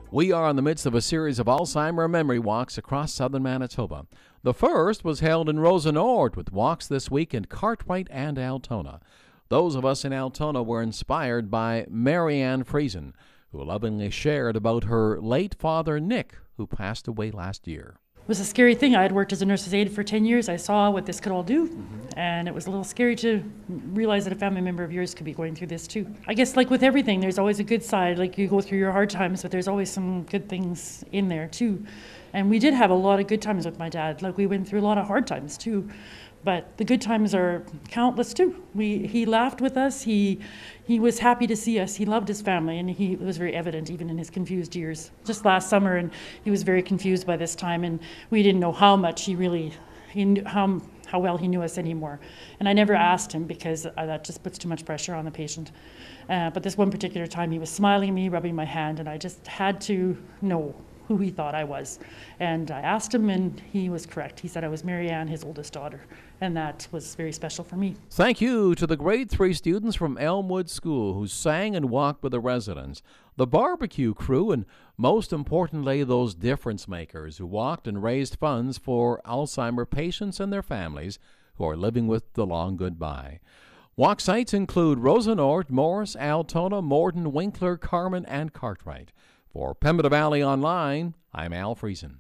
We are in the midst of a series of Alzheimer memory walks across southern Manitoba. The first was held in Rosenort with walks this week in Cartwright and Altona. Those of us in Altona were inspired by Marianne Friesen, who lovingly shared about her late father, Nick, who passed away last year. It was a scary thing. I had worked as a nurse's aide for 10 years. I saw what this could all do, and it was a little scary to realize that a family member of yours could be going through this too. I guess like with everything, there's always a good side. Like you go through your hard times, but there's always some good things in there too. And we did have a lot of good times with my dad. Like we went through a lot of hard times too. But the good times are countless too. He laughed with us. He was happy to see us. He loved his family, and it was very evident even in his confused years. Just last summer, and he was very confused by this time, and we didn't know how much he knew, how well he knew us anymore. And I never asked him because that just puts too much pressure on the patient. But this one particular time, he was smiling at me, rubbing my hand, and I just had to know who he thought I was. And I asked him, and he was correct. He said I was Marianne, his oldest daughter, and that was very special for me. Thank you to the grade 3 students from Elmwood School who sang and walked with the residents, the barbecue crew, and most importantly, those difference makers who walked and raised funds for Alzheimer patients and their families who are living with the long goodbye. Walk sites include Rosenort, Morris, Altona, Morden, Winkler, Carman, and Cartwright. For Pembina Valley Online, I'm Al Friesen.